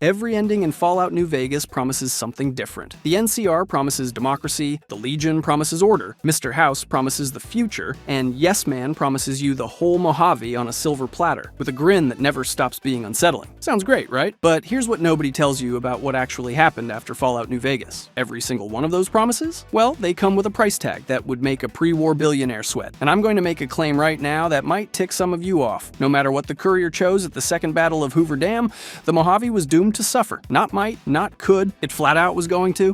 Every ending in Fallout New Vegas promises something different. The NCR promises democracy, the Legion promises order, Mr. House promises the future, and Yes Man promises you the whole Mojave on a silver platter, with a grin that never stops being unsettling. Sounds great, right? But here's what nobody tells you about what actually happened after Fallout New Vegas. Every single one of those promises? Well, they come with a price tag that would make a pre-war billionaire sweat. And I'm going to make a claim right now that might tick some of you off. No matter what the Courier chose at the Second Battle of Hoover Dam, the Mojave was doomed to suffer. Not might, not could, it flat out was going to.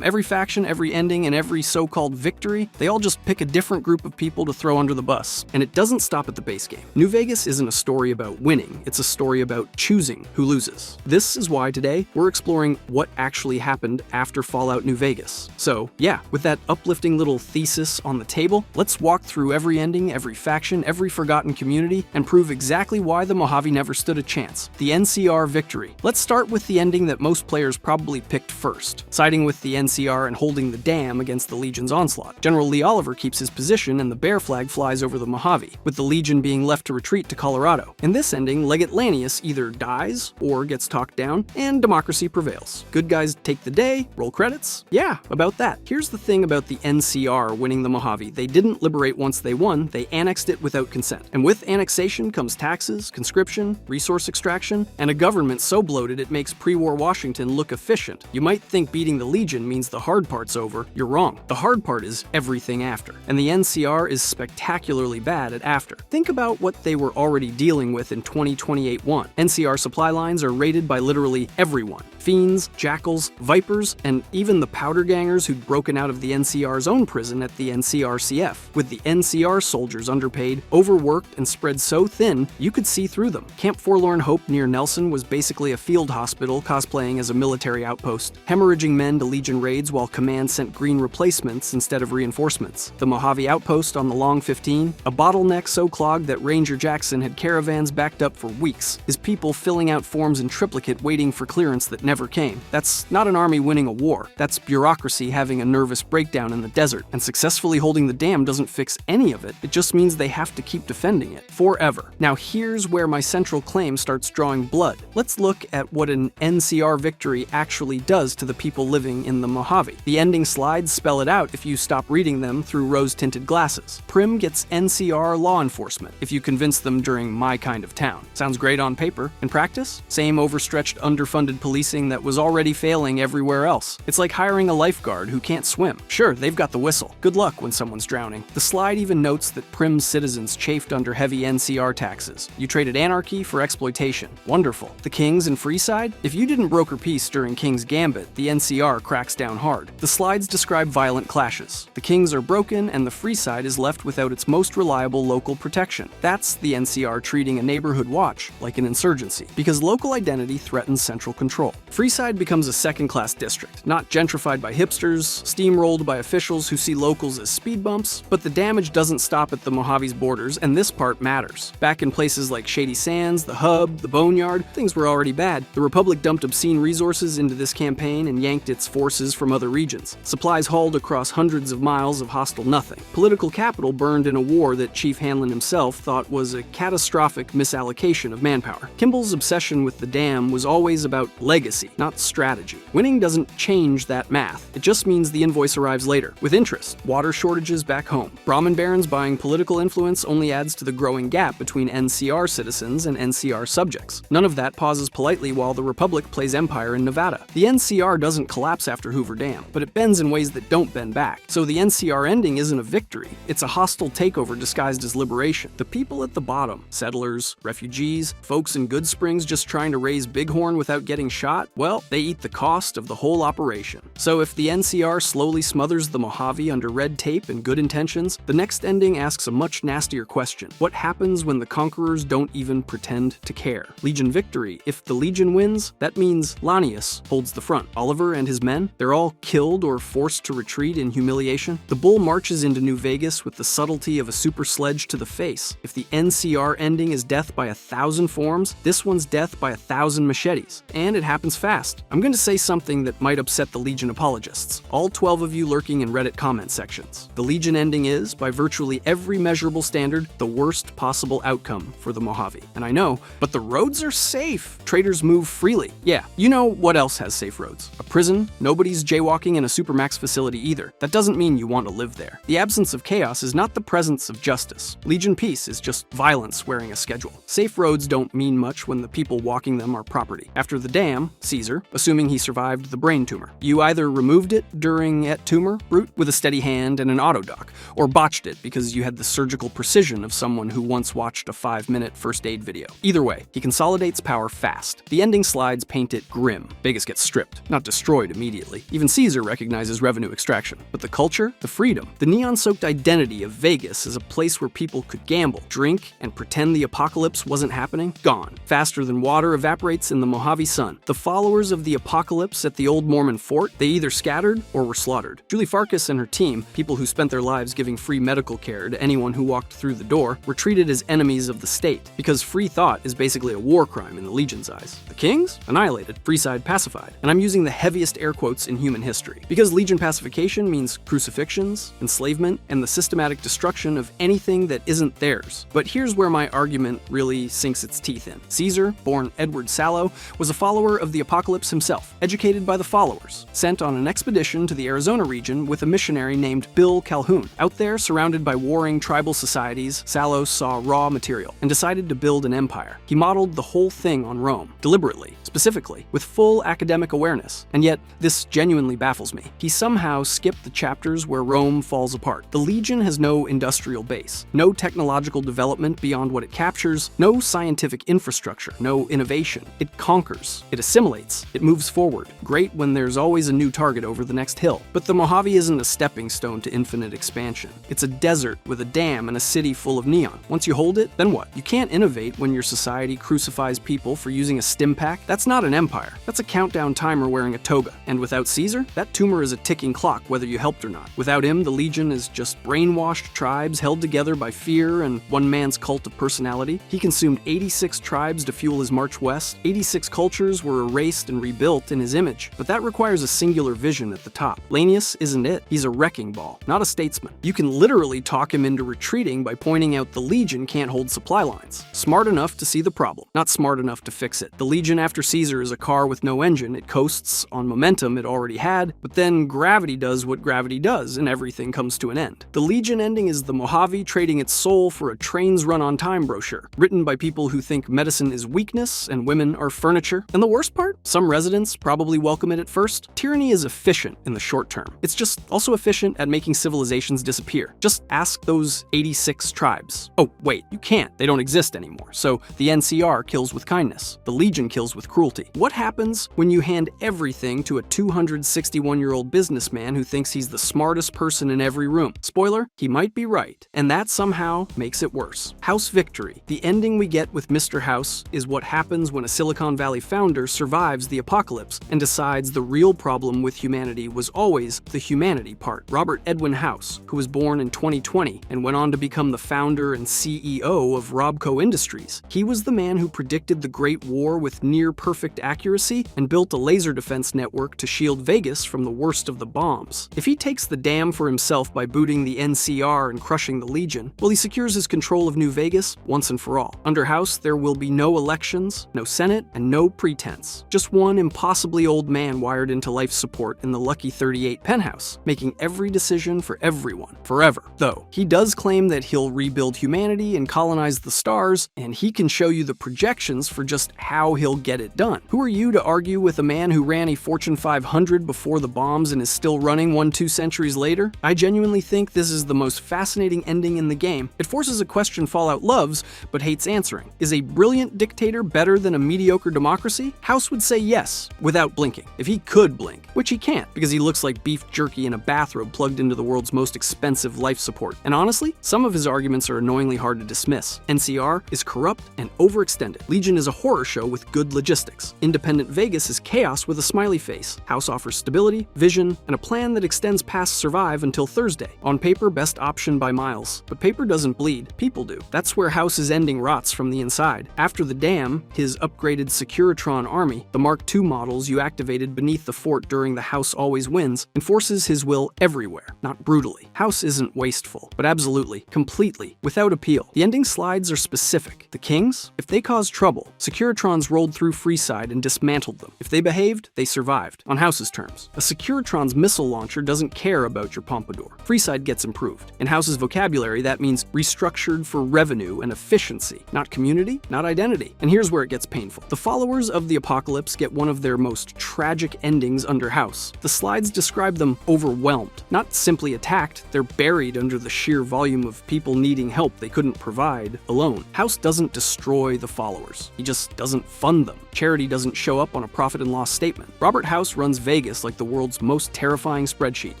Every faction, every ending, and every so-called victory, they all just pick a different group of people to throw under the bus. And it doesn't stop at the base game. New Vegas isn't a story about winning, it's a story about choosing who loses. This is why today we're exploring what actually happened after Fallout New Vegas. So yeah, with that uplifting little thesis on the table, let's walk through every ending, every faction, every forgotten community, and prove exactly why the Mojave never stood a chance. The NCR victory. Let's start with the ending that most players probably picked first, siding with the NCR and holding the dam against the Legion's onslaught. General Lee Oliver keeps his position and the bear flag flies over the Mojave, with the Legion being left to retreat to Colorado. In this ending, Legate Lanius either dies or gets talked down, and democracy prevails. Good guys take the day, roll credits. Yeah, about that. Here's the thing about the NCR winning the Mojave. They didn't liberate once they won, they annexed it without consent. And with annexation comes taxes, conscription, resource extraction, and a government so bloated it makes pre-war Washington look efficient. You might think beating the Legion means the hard part's over. You're wrong. The hard part is everything after. And the NCR is spectacularly bad at after. Think about what they were already dealing with in 2028-1. NCR supply lines are raided by literally everyone. Fiends, jackals, vipers, and even the powder gangers who'd broken out of the NCR's own prison at the NCRCF. With the NCR soldiers underpaid, overworked, and spread so thin, you could see through them. Camp Forlorn Hope near Nelson was basically a field hospital cosplaying as a military outpost, hemorrhaging men to Legion raids while Command sent green replacements instead of reinforcements. The Mojave outpost on the Long 15, a bottleneck so clogged that Ranger Jackson had caravans backed up for weeks, his people filling out forms in triplicate waiting for clearance that never came. That's not an army winning a war, that's bureaucracy having a nervous breakdown in the desert, and successfully holding the dam doesn't fix any of it, it just means they have to keep defending it, forever. Now here's where my central claim starts drawing blood. Let's look at what an NCR victory actually does to the people living in the Mojave. The ending slides spell it out if you stop reading them through rose-tinted glasses. Prim gets NCR law enforcement if you convince them during My Kind of Town. Sounds great on paper. In practice, same overstretched, underfunded policing that was already failing everywhere else. It's like hiring a lifeguard who can't swim. Sure, they've got the whistle. Good luck when someone's drowning. The slide even notes that Prim's citizens chafed under heavy NCR taxes. You traded anarchy for exploitation. Wonderful. The Kings and Freeside? If you didn't broker peace during King's Gambit, the NCR cracks down hard. The slides describe violent clashes. The Kings are broken and the Freeside is left without its most reliable local protection. That's the NCR treating a neighborhood watch like an insurgency, because local identity threatens central control. Freeside becomes a second-class district, not gentrified by hipsters, steamrolled by officials who see locals as speed bumps, but the damage doesn't stop at the Mojave's borders, and this part matters. Back in places like Shady Sands, the Hub, the Boneyard, things were already bad. The Republic dumped obscene resources into this campaign and yanked its forces from other regions. Supplies hauled across hundreds of miles of hostile nothing. Political capital burned in a war that Chief Hanlon himself thought was a catastrophic misallocation of manpower. Kimball's obsession with the dam was always about legacy, not strategy. Winning doesn't change that math. It just means the invoice arrives later, with interest. Water shortages back home. Brahmin barons buying political influence only adds to the growing gap between NCR citizens and NCR subjects. None of that pauses politely while the Republic plays empire in Nevada. The NCR doesn't collapse after Hoover Dam, but it bends in ways that don't bend back. So the NCR ending isn't a victory. It's a hostile takeover disguised as liberation. The people at the bottom, settlers, refugees, folks in Good Springs just trying to raise bighorn without getting shot, well, they eat the cost of the whole operation. So if the NCR slowly smothers the Mojave under red tape and good intentions, the next ending asks a much nastier question. What happens when the conquerors don't even pretend to care? Legion victory. If the Legion wins, that means Lanius holds the front. Oliver and his men, they're all killed or forced to retreat in humiliation. The bull marches into New Vegas with the subtlety of a super sledge to the face. If the NCR ending is death by 1,000 forms, this one's death by 1,000 machetes. And it happens fast. I'm going to say something that might upset the Legion apologists. All 12 of you lurking in Reddit comment sections. The Legion ending is, by virtually every measurable standard, the worst possible outcome for the Mojave. And I know, but the roads are safe. Traders move freely. Yeah, you know what else has safe roads? A prison. Nobody's jaywalking in a supermax facility either. That doesn't mean you want to live there. The absence of chaos is not the presence of justice. Legion peace is just violence wearing a schedule. Safe roads don't mean much when the people walking them are property. After the dam, Caesar, assuming he survived the brain tumor, you either removed it during et tumor route with a steady hand and an autodoc, or botched it because you had the surgical precision of someone who once watched a 5-minute first aid video. Either way, he consolidates power fast. The ending slides paint it grim. Vegas gets stripped, not destroyed immediately. Even Caesar recognizes revenue extraction. But the culture, the freedom, the neon-soaked identity of Vegas as a place where people could gamble, drink, and pretend the apocalypse wasn't happening, gone. Faster than water evaporates in the Mojave sun. The followers of the apocalypse at the old Mormon fort, they either scattered or were slaughtered. Julie Farkas and her team, people who spent their lives giving free medical care to anyone who walked through the door, were treated as enemies of the state, because free thought is basically a war crime in the Legion's eyes. The Kings? Annihilated. Freeside pacified. And I'm using the heaviest air quotes in human history, because Legion pacification means crucifixions, enslavement, and the systematic destruction of anything that isn't theirs. But here's where my argument really sinks its teeth in. Caesar, born Edward Sallow, was a follower of the apocalypse himself, educated by the followers, sent on an expedition to the Arizona region with a missionary named Bill Calhoun. Out there, surrounded by warring tribal societies, Sallow saw raw material and decided to build an empire. He modeled the whole thing on Rome, deliberately, specifically, with full academic awareness. And yet, this genuinely baffles me. He somehow skipped the chapters where Rome falls apart. The Legion has no industrial base, no technological development beyond what it captures, no scientific infrastructure, no innovation. It conquers, it assimilates, it moves forward. Great when there's always a new target over the next hill. But the Mojave isn't a stepping stone to infinite expansion. It's a desert with a dam and a city full of neon. Once you hold it, then what? You can't innovate when your society crucifies people for using a stim pack. That's not an empire. That's a countdown timer wearing a toga. And without Caesar, that tumor is a ticking clock whether you helped or not. Without him, the Legion is just brainwashed tribes held together by fear and one man's cult of personality. He consumed 86 tribes to fuel his march west. 86 cultures were erased and rebuilt in his image. But that requires a singular vision at the top. Laenius isn't it. He's a wrecking ball, not a statesman. You can literally talk him into retreating by pointing out the Legion can't hold supply lines. Smart enough to see the problem, not smart enough to fix it. The Legion after Caesar is a car with no engine. It coasts on momentum it already had, but then gravity does what gravity does and everything comes to an end. The Legion ending is the Mojave trading its soul for a trains run on time brochure, written by people who think medicine is weakness and women are furniture. And the worst part? Some residents probably welcome it at first. Tyranny is efficient in the short term. It's just also efficient at making civilizations disappear. Just ask those 86 tribes. Oh, wait, you can't. They don't exist anymore. So the NCR kills with kindness. The Legion kills with cruelty. What happens when you hand everything to a 261-year-old businessman who thinks he's the smartest person in every room? Spoiler, he might be right. And that somehow makes it worse. House victory. The ending we get with Mr. House is what happens when a Silicon Valley founder survives the apocalypse and decides the real problem with humanity was always the humanity part. Robert Edwin House, who was born in 2020 and went on to become the founder and CEO of Robco Industries. He was the man who predicted the Great War with near-perfect accuracy and built a laser defense network to shield Vegas from the worst of the bombs. If he takes the dam for himself by booting the NCR and crushing the Legion, well, he secures his control of New Vegas once and for all. Under House, there will be no elections, no Senate, and no pretense. Just one impossibly old man wired into life support in the Lucky 38 penthouse, making every decision for everyone, forever. Though, he does claim that he'll rebuild humanity and colonize the stars, and he can show you the projections for just how he'll get it done. Who are you to argue with a man who ran a Fortune 500 before the bombs and is still running 2 centuries later? I genuinely think this is the most fascinating ending in the game. It forces a question Fallout loves, but hates answering. Is a brilliant dictator better than a mediocre democracy? House would say yes, without blinking. If he could blink, which he can't, because he looks like beef jerky in a bathrobe plugged into the world's most expensive life support. And honestly, some of his arguments are annoyingly hard to dismiss. NCR is corrupt and overextended. Legion is a horror show with good logistics. Independent Vegas is chaos with a smiley face. House offers stability, vision, and a plan that extends past survive until Thursday. On paper, best option by miles. But paper doesn't bleed, people do. That's where House's ending rots from the inside. After the dam, his upgraded Securitron army, the Mark II models you activated beneath the fort during the House Always Wins, enforces his will everywhere, not brutally. House isn't wasteful, but absolutely, completely, without appeal. The ending slides are specific. The Kings? If they cause trouble, Securitrons roll sailed through Freeside and dismantled them. If they behaved, they survived, on House's terms. A Securitron's missile launcher doesn't care about your pompadour. Freeside gets improved. In House's vocabulary, that means restructured for revenue and efficiency, not community, not identity. And here's where it gets painful. The followers of the apocalypse get one of their most tragic endings under House. The slides describe them overwhelmed, not simply attacked, they're buried under the sheer volume of people needing help they couldn't provide alone. House doesn't destroy the followers. He just doesn't fund them. Charity doesn't show up on a profit and loss statement. Robert House runs Vegas like the world's most terrifying spreadsheet.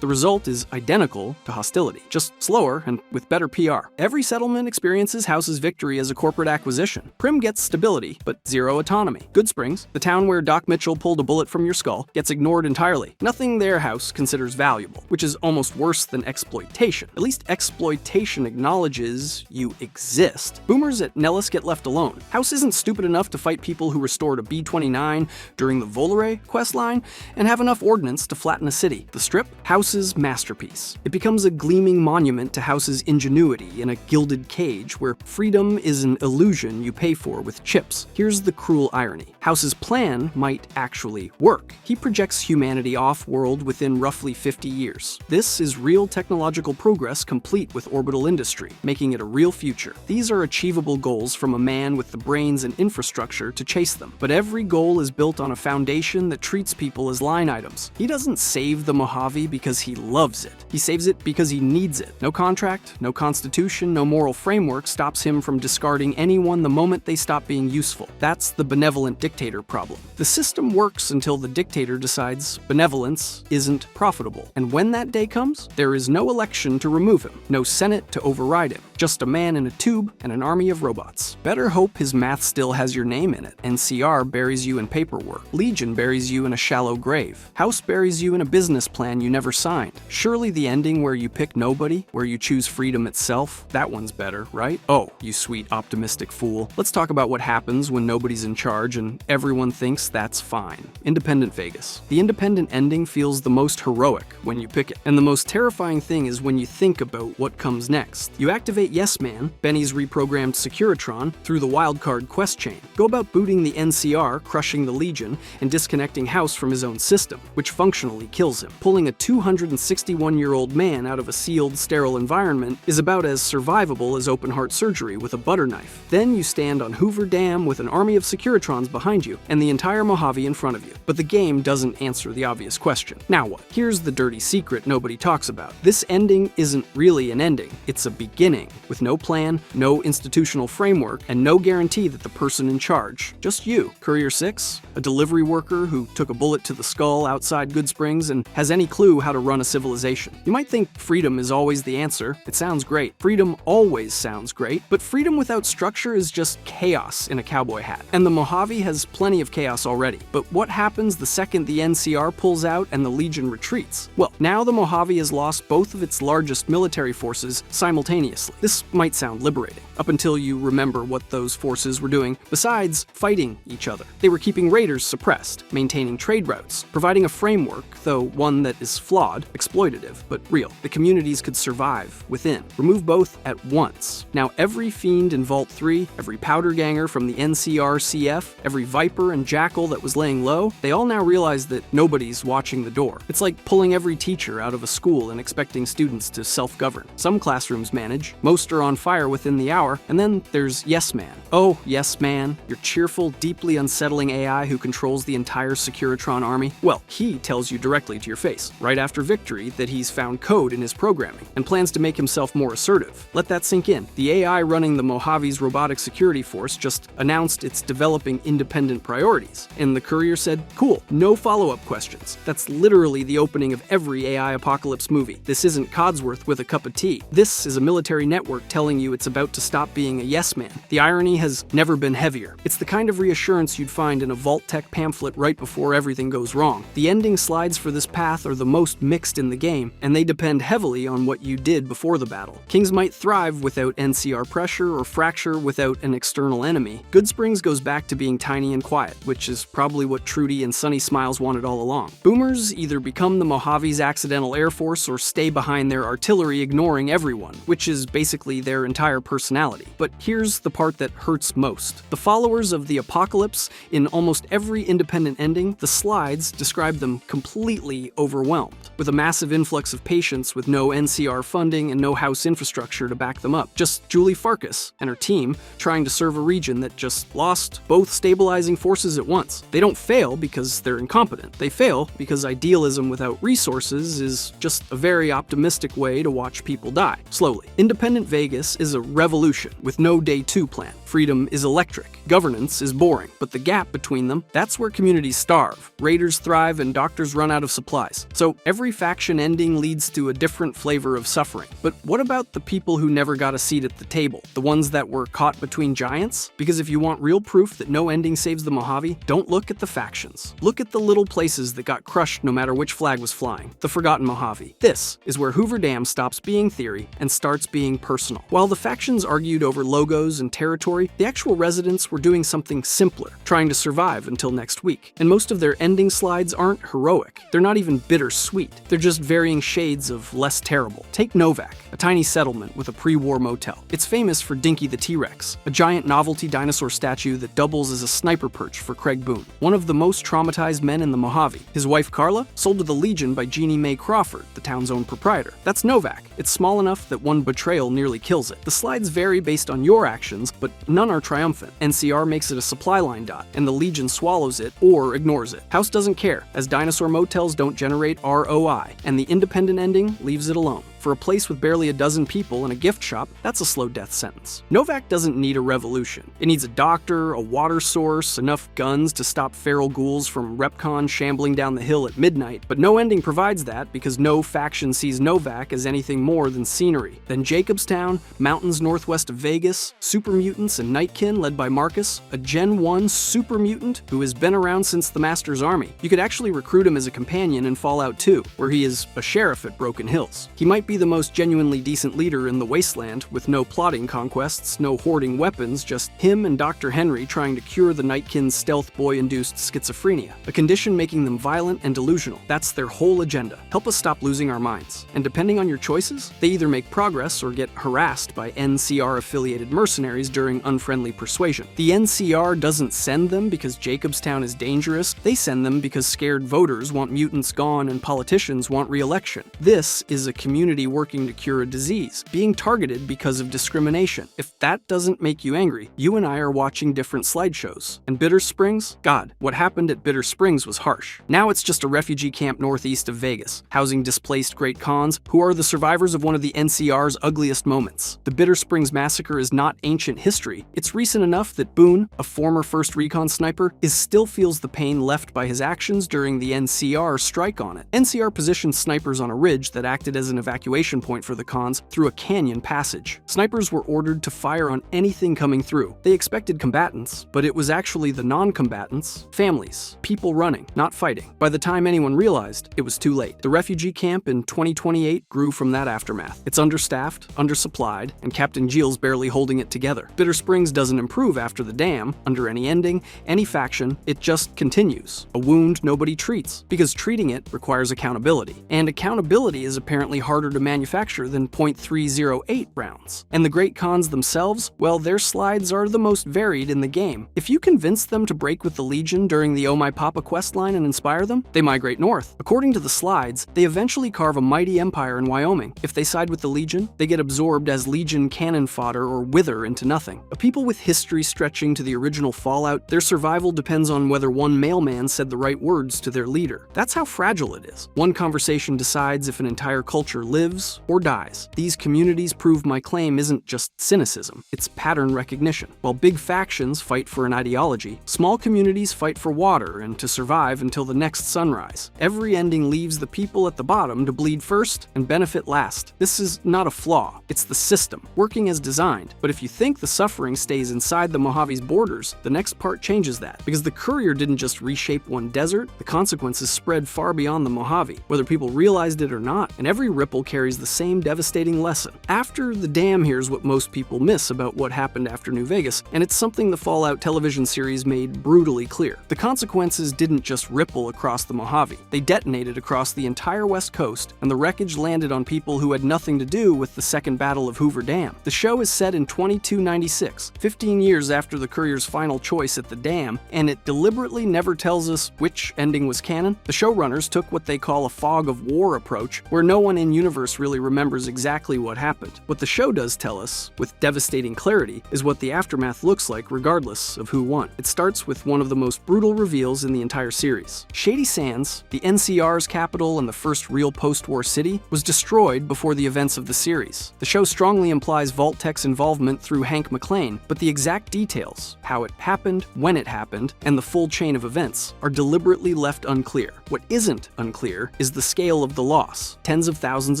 The result is identical to hostility, just slower and with better PR. Every settlement experiences House's victory as a corporate acquisition. Prim gets stability, but zero autonomy. Goodsprings, the town where Doc Mitchell pulled a bullet from your skull, gets ignored entirely. Nothing their House considers valuable, which is almost worse than exploitation. At least exploitation acknowledges you exist. Boomers at Nellis get left alone. House isn't stupid enough to fight people who restored a B-29 during the Volare questline and have enough ordnance to flatten a city. The Strip, House's masterpiece. It becomes a gleaming monument to House's ingenuity in a gilded cage where freedom is an illusion you pay for with chips. Here's the cruel irony. House's plan might actually work. He projects humanity off-world within roughly 50 years. This is real technological progress complete with orbital industry, making it a real future. These are achievable goals from a man with the brains and infrastructure to chase them. But every goal is built on a foundation that treats people as line items. He doesn't save the Mojave because he loves it. He saves it because he needs it. No contract, no constitution, no moral framework stops him from discarding anyone the moment they stop being useful. That's the benevolent dictator problem. The system works until the dictator decides benevolence isn't profitable. And when that day comes, there is no election to remove him, no Senate to override him, just a man in a tube and an army of robots. Better hope his math still has your name in it. NCR buries you in paperwork. Legion buries you in a shallow grave. House buries you in a business plan you never signed. Surely the ending where you pick nobody, where you choose freedom itself, that one's better, right? Oh, you sweet optimistic fool. Let's talk about what happens when nobody's in charge and everyone thinks that's fine. Independent Vegas. The independent ending feels the most heroic when you pick it. And the most terrifying thing is when you think about what comes next. You activate Yes Man, Benny's reprogrammed Securitron, through the wildcard quest chain. Go about booting the NCR, crushing the Legion, and disconnecting House from his own system, which functionally kills him. Pulling a 261-year-old man out of a sealed, sterile environment is about as survivable as open-heart surgery with a butter knife. Then you stand on Hoover Dam with an army of Securitrons behind you and the entire Mojave in front of you. But the game doesn't answer the obvious question. Now what? Here's the dirty secret nobody talks about. This ending isn't really an ending. It's a beginning, with no plan, no institutional framework, and no guarantee that the person in charge, just you, Courier 6, a delivery worker who took a bullet to the skull outside Goodsprings and has any clue how to run a civilization. You might think freedom is always the answer. It sounds great. Freedom always sounds great, but freedom without structure is just chaos in a cowboy hat. And the Mojave has plenty of chaos already. But what happens the second the NCR pulls out and the Legion retreats? Well, now the Mojave has lost both of its largest military forces simultaneously. This might sound liberating, up until you remember what those forces were doing besides fighting each other. They were keeping raiders suppressed, maintaining trade routes, providing a framework, though one that is flawed, exploitative, but real. The communities could survive within. Remove both at once. Now every fiend in Vault 3, every powder ganger from the NCR-CF, every viper and jackal that was laying low, they all now realize that nobody's watching the door. It's like pulling every teacher out of a school and expecting students to self-govern. Some classrooms manage, most are on fire within the hour, and then there's Yes Man. Oh, Yes Man, your cheerful, deeply unsettling AI who controls the entire Securitron army? Well, he tells you directly to your face, right after victory, that he's found code in his programming and plans to make himself more assertive. Let that sink in. The AI running the Mojave's robotic security force just announced it's developing independent priorities, and the courier said, cool, no follow-up questions. That's literally the opening of every AI apocalypse movie. This isn't Codsworth with a cup of tea. This is a military network telling you it's about to stop being a yes man. The irony has never been heavier. It's the kind of reassurance you'd find in a Vault-Tec pamphlet right before everything goes wrong. The ending slides for this path are the most mixed in the game, and they depend heavily on what you did before the battle. Kings might thrive without NCR pressure or fracture without an external enemy. Goodsprings goes back to being tiny harmony and quiet, which is probably what Trudy and Sunny Smiles wanted all along. Boomers either become the Mojave's accidental air force or stay behind their artillery ignoring everyone, which is basically their entire personality. But here's the part that hurts most. The followers of the apocalypse, in almost every independent ending, the slides describe them completely overwhelmed, with a massive influx of patients with no NCR funding and no house infrastructure to back them up. Just Julie Farkas and her team trying to serve a region that just lost both stabilizing forces at once. They don't fail because they're incompetent. They fail because idealism without resources is just a very optimistic way to watch people die, slowly. Independent Vegas is a revolution with no day two plan. Freedom is electric. Governance is boring. But the gap between them, that's where communities starve, raiders thrive, and doctors run out of supplies. So every faction ending leads to a different flavor of suffering. But what about the people who never got a seat at the table? The ones that were caught between giants? Because if you want real proof that no ending saves the Mojave, don't look at the factions. Look at the little places that got crushed no matter which flag was flying. The Forgotten Mojave. This is where Hoover Dam stops being theory and starts being personal. While the factions argued over logos and territory, the actual residents were doing something simpler, trying to survive until next week. And most of their ending slides aren't heroic. They're not even bittersweet. They're just varying shades of less terrible. Take Novak, a tiny settlement with a pre-war motel. It's famous for Dinky the T-Rex, a giant novelty dinosaur statue that doubles as a sniper perch for Craig Boone, one of the most traumatized men in the Mojave. His wife Carla, sold to the Legion by Jeannie Mae Crawford, the town's own proprietor. That's Novak. It's small enough that one betrayal nearly kills it. The slides vary based on your actions, but none are triumphant. NCR makes it a supply line dot, and the Legion swallows it or ignores it. House doesn't care, as dinosaur motels don't generate ROI, and the independent ending leaves it alone. For a place with barely a dozen people and a gift shop, that's a slow death sentence. Novak doesn't need a revolution. It needs a doctor, a water source, enough guns to stop feral ghouls from Repcon shambling down the hill at midnight, but no ending provides that because no faction sees Novak as anything more than scenery. Then Jacobstown, mountains northwest of Vegas, super mutants and Nightkin led by Marcus, a Gen 1 super mutant who has been around since the Master's army. You could actually recruit him as a companion in Fallout 2, where he is a sheriff at Broken Hills. He might be the most genuinely decent leader in the wasteland, with no plotting conquests, no hoarding weapons, just him and Dr. Henry trying to cure the Nightkin's stealth boy-induced schizophrenia, a condition making them violent and delusional. That's their whole agenda. Help us stop losing our minds. And depending on your choices, they either make progress or get harassed by NCR-affiliated mercenaries during unfriendly persuasion. The NCR doesn't send them because Jacobstown is dangerous, they send them because scared voters want mutants gone and politicians want re-election. This is a community working to cure a disease, being targeted because of discrimination. If that doesn't make you angry, you and I are watching different slideshows. And Bitter Springs? God, what happened at Bitter Springs was harsh. Now it's just a refugee camp northeast of Vegas, housing displaced Great Khans, who are the survivors of one of the NCR's ugliest moments. The Bitter Springs massacre is not ancient history. It's recent enough that Boone, a former 1st Recon sniper, still feels the pain left by his actions during the NCR strike on it. NCR positioned snipers on a ridge that acted as an evacuation point for the Khans through a canyon passage. Snipers were ordered to fire on anything coming through. They expected combatants, but it was actually the non-combatants, families, people running, not fighting. By the time anyone realized, it was too late. The refugee camp in 2028 grew from that aftermath. It's understaffed, undersupplied, and Captain Jeel's barely holding it together. Bitter Springs doesn't improve after the dam, under any ending, any faction, it just continues. A wound nobody treats, because treating it requires accountability. And accountability is apparently harder to manufacture than .308 rounds. And the Great Khans themselves, well, their slides are the most varied in the game. If you convince them to break with the Legion during the Oh My Papa questline and inspire them, they migrate north. According to the slides, they eventually carve a mighty empire in Wyoming. If they side with the Legion, they get absorbed as Legion cannon fodder or wither into nothing. A people with history stretching to the original Fallout, their survival depends on whether one mailman said the right words to their leader. That's how fragile it is. One conversation decides if an entire culture lives or dies. These communities prove my claim isn't just cynicism, it's pattern recognition. While big factions fight for an ideology, small communities fight for water and to survive until the next sunrise. Every ending leaves the people at the bottom to bleed first and benefit last. This is not a flaw, it's the system, working as designed. But if you think the suffering stays inside the Mojave's borders, the next part changes that. Because the Courier didn't just reshape one desert, the consequences spread far beyond the Mojave, whether people realized it or not, and every ripple carries carries the same devastating lesson. After the Dam, here's what most people miss about what happened after New Vegas, and it's something the Fallout television series made brutally clear. The consequences didn't just ripple across the Mojave. They detonated across the entire West Coast, and the wreckage landed on people who had nothing to do with the Second Battle of Hoover Dam. The show is set in 2296, 15 years after the Courier's final choice at the dam, and it deliberately never tells us which ending was canon. The showrunners took what they call a fog of war approach, where no one in-universe really remembers exactly what happened. What the show does tell us, with devastating clarity, is what the aftermath looks like regardless of who won. It starts with one of the most brutal reveals in the entire series. Shady Sands, the NCR's capital and the first real post-war city, was destroyed before the events of the series. The show strongly implies Vault-Tec's involvement through Hank McClane, but the exact details, how it happened, when it happened, and the full chain of events, are deliberately left unclear. What isn't unclear is the scale of the loss. Tens of thousands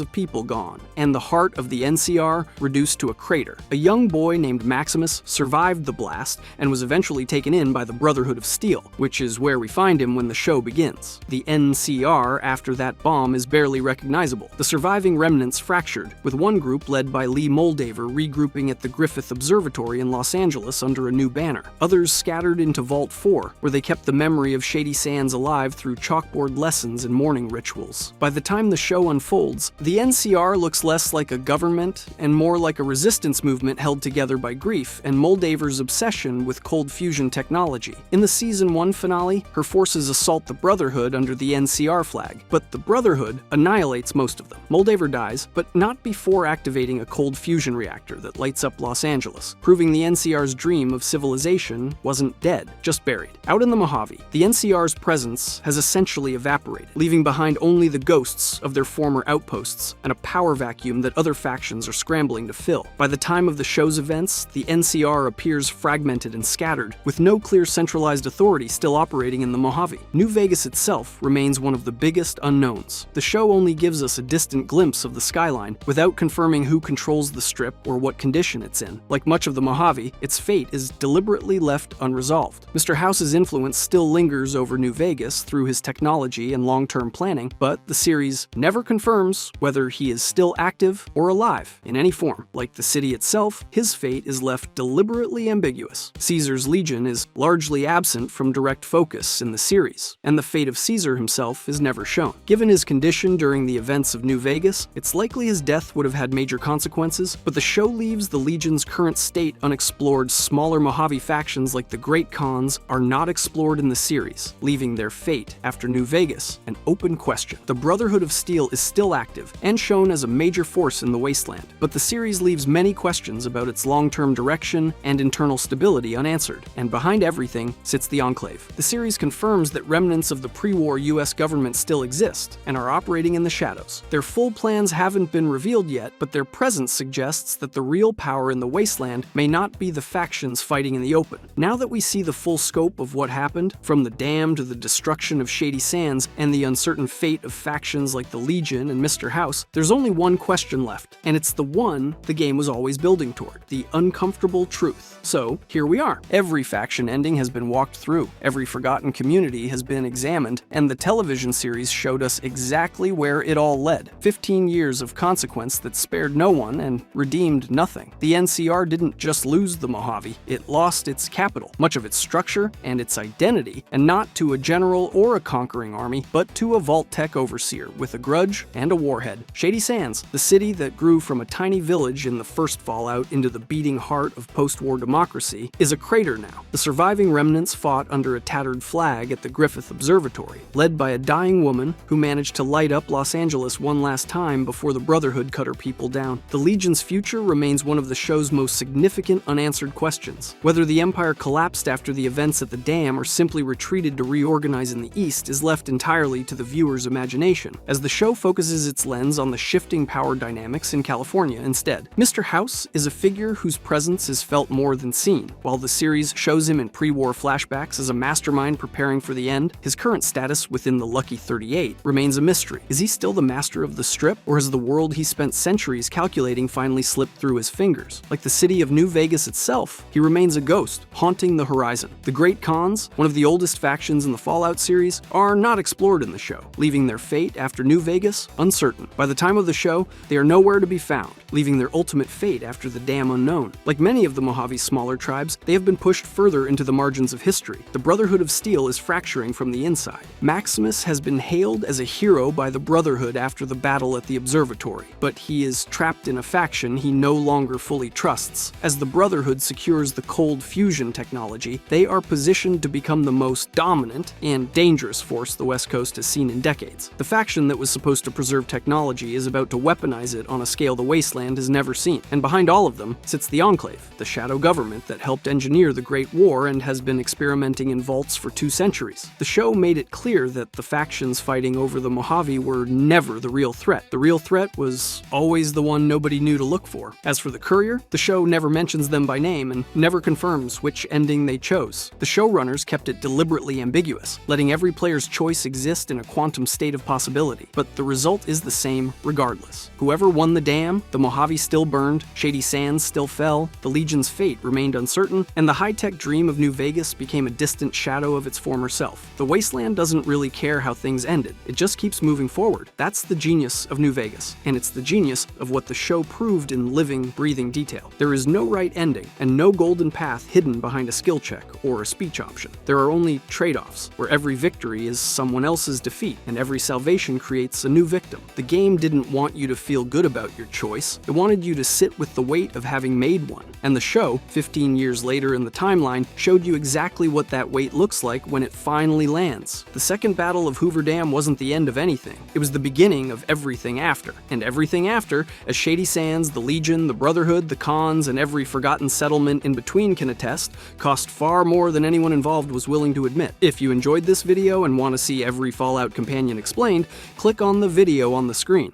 of people gone, and the heart of the NCR reduced to a crater. A young boy named Maximus survived the blast and was eventually taken in by the Brotherhood of Steel, which is where we find him when the show begins. The NCR after that bomb is barely recognizable. The surviving remnants fractured, with one group led by Lee Moldaver regrouping at the Griffith Observatory in Los Angeles under a new banner. Others scattered into Vault 4, where they kept the memory of Shady Sands alive through chalkboard lessons and mourning rituals. By the time the show unfolds, the NCR looks less like a government and more like a resistance movement held together by grief and Moldaver's obsession with cold fusion technology. In the Season 1 finale, her forces assault the Brotherhood under the NCR flag, but the Brotherhood annihilates most of them. Moldaver dies, but not before activating a cold fusion reactor that lights up Los Angeles, proving the NCR's dream of civilization wasn't dead, just buried. Out in the Mojave, the NCR's presence has essentially evaporated, leaving behind only the ghosts of their former outposts and a power vacuum that other factions are scrambling to fill. By the time of the show's events, the NCR appears fragmented and scattered, with no clear centralized authority still operating in the Mojave. New Vegas itself remains one of the biggest unknowns. The show only gives us a distant glimpse of the skyline, without confirming who controls the strip or what condition it's in. Like much of the Mojave, its fate is deliberately left unresolved. Mr. House's influence still lingers over New Vegas through his technology and long-term planning, but the series never confirms whether he is still active or alive in any form. Like the city itself, his fate is left deliberately ambiguous. Caesar's Legion is largely absent from direct focus in the series, and the fate of Caesar himself is never shown. Given his condition during the events of New Vegas, it's likely his death would have had major consequences, but the show leaves the Legion's current state unexplored. Smaller Mojave factions like the Great Khans are not explored in the series, leaving their fate after New Vegas an open question. The Brotherhood of Steel is still active and shown as a major force in the wasteland, but the series leaves many questions about its long-term direction and internal stability unanswered, and behind everything sits the Enclave. The series confirms that remnants of the pre-war US government still exist and are operating in the shadows. Their full plans haven't been revealed yet, but their presence suggests that the real power in the wasteland may not be the factions fighting in the open. Now that we see the full scope of what happened, from the dam to the destruction of Shady Sands and the uncertain fate of factions like the Legion and Mr. House, there's only one question left, and it's the one the game was always building toward: the uncomfortable truth. So, here we are. Every faction ending has been walked through, every forgotten community has been examined, and the television series showed us exactly where it all led. 15 years of consequence that spared no one and redeemed nothing. The NCR didn't just lose the Mojave, it lost its capital, much of its structure and its identity, and not to a general or a conquering army, but to a Vault-Tec overseer with a grudge and a warhead. Shady Sands, the city that grew from a tiny village in the first Fallout into the beating heart of post-war democracy, is a crater now. The surviving remnants fought under a tattered flag at the Griffith Observatory, led by a dying woman who managed to light up Los Angeles one last time before the Brotherhood cut her people down. The Legion's future remains one of the show's most significant unanswered questions. Whether the Empire collapsed after the events at the dam or simply retreated to reorganize in the East is left entirely to the viewer's imagination, as the show focuses its lens on the shifting power dynamics in California instead. Mr. House is a figure whose presence is felt more than seen. While the series shows him in pre-war flashbacks as a mastermind preparing for the end, his current status within the Lucky 38 remains a mystery. Is he still the master of the Strip, or has the world he spent centuries calculating finally slipped through his fingers? Like the city of New Vegas itself, he remains a ghost, haunting the horizon. The Great Khans, one of the oldest factions in the Fallout series, are not explored in the show, leaving their fate after New Vegas uncertain. By the time of the show, they are nowhere to be found, leaving their ultimate fate after the damn unknown. Like many of the Mojave's smaller tribes, they have been pushed further into the margins of history. The Brotherhood of Steel is fracturing from the inside. Maximus has been hailed as a hero by the Brotherhood after the battle at the observatory, but he is trapped in a faction he no longer fully trusts. As the Brotherhood secures the cold fusion technology, they are positioned to become the most dominant and dangerous force the West Coast has seen in decades. The faction that was supposed to preserve technology is about to weaponize it on a scale the Wasteland has never seen. And behind all of them sits the Enclave, the shadow government that helped engineer the Great War and has been experimenting in vaults for 2 centuries. The show made it clear that the factions fighting over the Mojave were never the real threat. The real threat was always the one nobody knew to look for. As for the Courier, the show never mentions them by name and never confirms which ending they chose. The showrunners kept it deliberately ambiguous, letting every player's choice exist in a quantum state of possibility. But the result is the same regardless. Whoever won the dam, the Mojave still burned, Shady Sands still fell, the Legion's fate remained uncertain, and the high-tech dream of New Vegas became a distant shadow of its former self. The Wasteland doesn't really care how things ended, it just keeps moving forward. That's the genius of New Vegas, and it's the genius of what the show proved in living, breathing detail. There is no right ending, and no golden path hidden behind a skill check or a speech option. There are only trade-offs, where every victory is someone else's defeat, and every salvation creates a new victim. The game didn't want you to feel good about your choice, it wanted you to sit with the weight of having made one. And the show, 15 years later in the timeline, showed you exactly what that weight looks like when it finally lands. The second battle of Hoover Dam wasn't the end of anything, it was the beginning of everything after. And everything after, as Shady Sands, the Legion, the Brotherhood, the Khans, and every forgotten settlement in between can attest, cost far more than anyone involved was willing to admit. If you enjoyed this video and want to see every Fallout companion explained, click on the video on the screen.